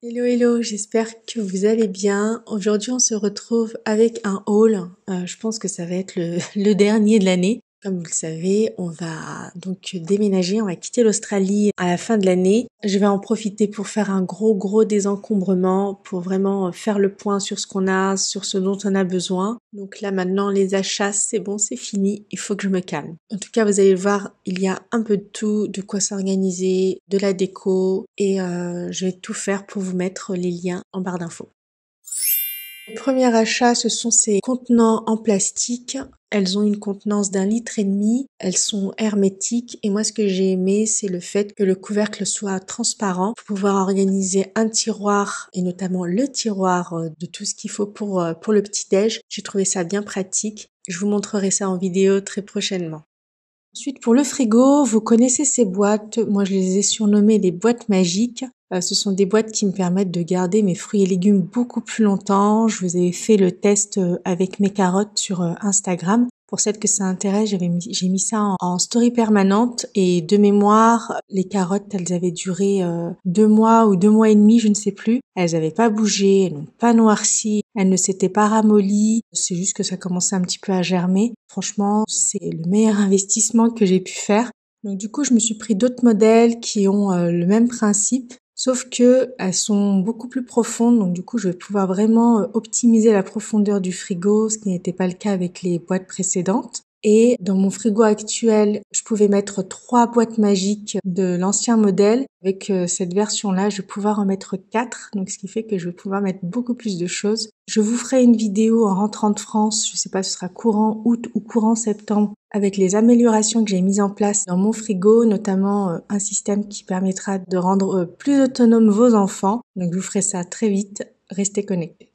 Hello hello, j'espère que vous allez bien. Aujourd'hui on se retrouve avec un haul. Je pense que ça va être le dernier de l'année. Comme vous le savez, on va donc déménager, on va quitter l'Australie à la fin de l'année. Je vais en profiter pour faire un gros désencombrement, pour vraiment faire le point sur ce qu'on a, sur ce dont on a besoin. Donc là maintenant les achats, c'est bon, c'est fini, il faut que je me calme. En tout cas, vous allez le voir, il y a un peu de tout, de quoi s'organiser, de la déco et je vais tout faire pour vous mettre les liens en barre d'infos. Le premier achat, ce sont ces contenants en plastique. Elles ont une contenance d'1,5 litre. Elles sont hermétiques et moi ce que j'ai aimé, c'est le fait que le couvercle soit transparent pour pouvoir organiser un tiroir et notamment le tiroir de tout ce qu'il faut pour le petit-déj. J'ai trouvé ça bien pratique. Je vous montrerai ça en vidéo très prochainement. Ensuite, pour le frigo, vous connaissez ces boîtes. Moi, je les ai surnommées les boîtes magiques. Ce sont des boîtes qui me permettent de garder mes fruits et légumes beaucoup plus longtemps. Je vous ai fait le test avec mes carottes sur Instagram. Pour celles que ça intéresse, j'ai mis ça en story permanente et de mémoire, les carottes, elles avaient duré 2 mois ou 2 mois et demi, je ne sais plus. Elles n'avaient pas bougé, elles n'ont pas noirci, elles ne s'étaient pas ramollies. C'est juste que ça commençait un petit peu à germer. Franchement, c'est le meilleur investissement que j'ai pu faire. Donc du coup, je me suis pris d'autres modèles qui ont le même principe. Sauf que elles sont beaucoup plus profondes, donc du coup je vais pouvoir vraiment optimiser la profondeur du frigo, ce qui n'était pas le cas avec les boîtes précédentes. Et dans mon frigo actuel, je pouvais mettre 3 boîtes magiques de l'ancien modèle. Avec cette version-là, je vais pouvoir en mettre 4, donc ce qui fait que je vais pouvoir mettre beaucoup plus de choses. Je vous ferai une vidéo en rentrant de France, je sais pas si ce sera courant août ou courant septembre, avec les améliorations que j'ai mises en place dans mon frigo, notamment un système qui permettra de rendre plus autonomes vos enfants. Donc je vous ferai ça très vite, restez connectés.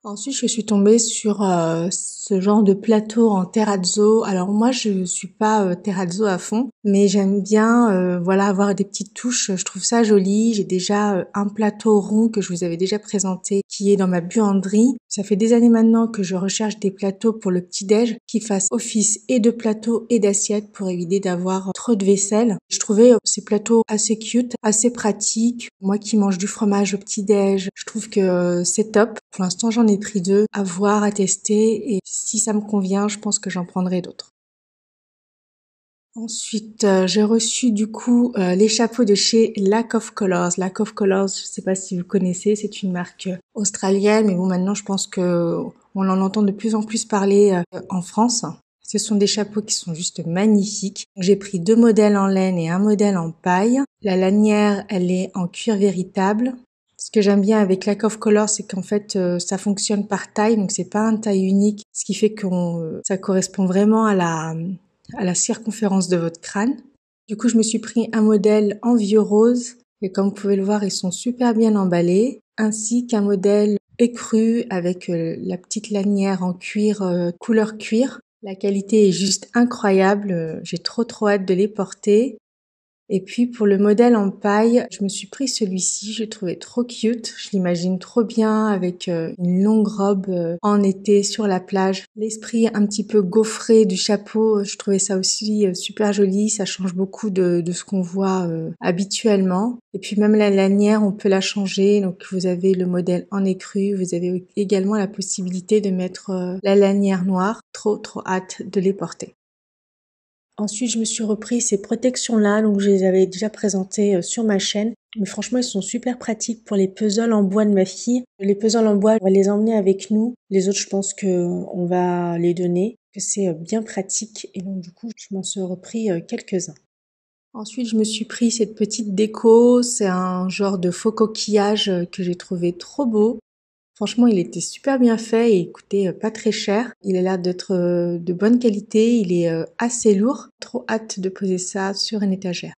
Ensuite, je suis tombée sur ce genre de plateau en terrazzo. Alors moi, je suis pas terrazzo à fond, mais j'aime bien avoir des petites touches. Je trouve ça joli. J'ai déjà un plateau rond que je vous avais déjà présenté qui est dans ma buanderie. Ça fait des années maintenant que je recherche des plateaux pour le petit-déj qui fassent office et de plateau et d'assiette pour éviter d'avoir trop de vaisselle. Je trouvais ces plateaux assez cute, assez pratiques. Moi qui mange du fromage au petit-déj, je trouve que c'est top. Pour l'instant, j'en ai pris 2 à voir, à tester et si ça me convient, je pense que j'en prendrai d'autres. Ensuite, j'ai reçu du coup les chapeaux de chez Lack of Colours. Lack of Colours, je sais pas si vous connaissez, c'est une marque australienne, mais bon maintenant je pense que on en entend de plus en plus parler en France. Ce sont des chapeaux qui sont juste magnifiques. J'ai pris 2 modèles en laine et un modèle en paille. La lanière, elle est en cuir véritable. Ce que j'aime bien avec Lack of Colours, c'est qu'en fait, ça fonctionne par taille, donc c'est pas une taille unique, ce qui fait que ça correspond vraiment à la circonférence de votre crâne. Du coup, je me suis pris un modèle en vieux rose, et comme vous pouvez le voir, ils sont super bien emballés, ainsi qu'un modèle écru avec la petite lanière en cuir, couleur cuir. La qualité est juste incroyable, j'ai trop hâte de les porter. Et puis pour le modèle en paille, je me suis pris celui-ci, je le trouvais trop cute, je l'imagine trop bien avec une longue robe en été sur la plage. L'esprit un petit peu gaufré du chapeau, je trouvais ça aussi super joli, ça change beaucoup de ce qu'on voit habituellement. Et puis même la lanière, on peut la changer, donc vous avez le modèle en écru, vous avez également la possibilité de mettre la lanière noire. Trop hâte de les porter. Ensuite, je me suis repris ces protections-là, donc je les avais déjà présentées sur ma chaîne. Mais franchement, ils sont super pratiques pour les puzzles en bois de ma fille. Les puzzles en bois, on va les emmener avec nous. Les autres, je pense que on va les donner, que c'est bien pratique. Et donc, du coup, je m'en suis repris quelques-uns. Ensuite, je me suis pris cette petite déco. C'est un genre de faux coquillage que j'ai trouvé trop beau. Franchement, il était super bien fait et il coûtait pas très cher. Il a l'air d'être de bonne qualité, il est assez lourd. Trop hâte de poser ça sur une étagère.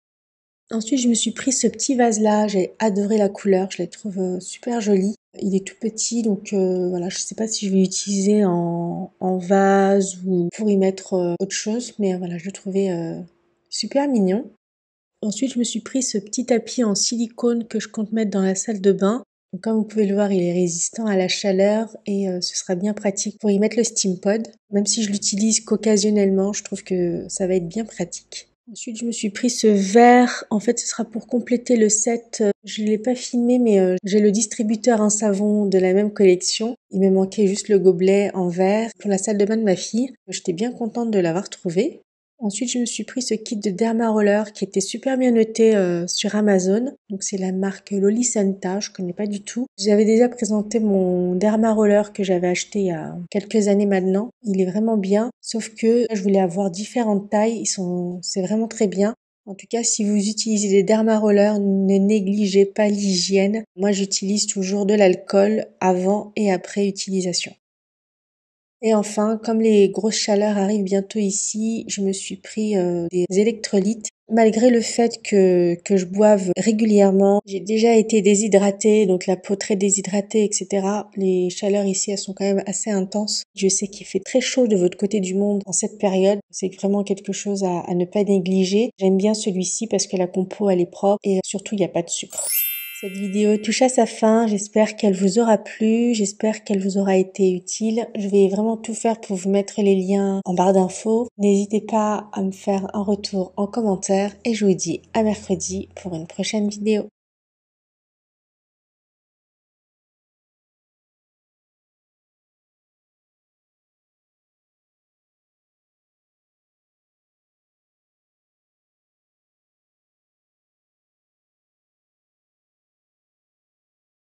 Ensuite, je me suis pris ce petit vase-là. J'ai adoré la couleur, je la trouve super jolie. Il est tout petit, donc voilà, je sais pas si je vais l'utiliser en vase ou pour y mettre autre chose, mais voilà, je le trouvais super mignon. Ensuite, je me suis pris ce petit tapis en silicone que je compte mettre dans la salle de bain. Donc, comme vous pouvez le voir, il est résistant à la chaleur et ce sera bien pratique pour y mettre le steam pod. Même si je l'utilise qu'occasionnellement, je trouve que ça va être bien pratique. Ensuite, je me suis pris ce verre. En fait, ce sera pour compléter le set. Je ne l'ai pas filmé, mais j'ai le distributeur en savon de la même collection. Il me manquait juste le gobelet en verre pour la salle de bain de ma fille. J'étais bien contente de l'avoir trouvé. Ensuite, je me suis pris ce kit de Derma Roller qui était super bien noté sur Amazon. Donc, c'est la marque Lolicenta, je connais pas du tout. J'avais déjà présenté mon Derma Roller que j'avais acheté il y a quelques années maintenant. Il est vraiment bien, sauf que je voulais avoir différentes tailles. C'est vraiment très bien. En tout cas, si vous utilisez des Derma Rollers, ne négligez pas l'hygiène. Moi, j'utilise toujours de l'alcool avant et après utilisation. Et enfin, comme les grosses chaleurs arrivent bientôt ici, je me suis pris des électrolytes. Malgré le fait que je boive régulièrement, j'ai déjà été déshydratée, donc la peau très déshydratée, etc. Les chaleurs ici, elles sont quand même assez intenses. Je sais qu'il fait très chaud de votre côté du monde en cette période. C'est vraiment quelque chose à ne pas négliger. J'aime bien celui-ci parce que la compo, elle est propre et surtout, il n'y a pas de sucre. Cette vidéo touche à sa fin, j'espère qu'elle vous aura plu, j'espère qu'elle vous aura été utile. Je vais vraiment tout faire pour vous mettre les liens en barre d'infos. N'hésitez pas à me faire un retour en commentaire et je vous dis à mercredi pour une prochaine vidéo.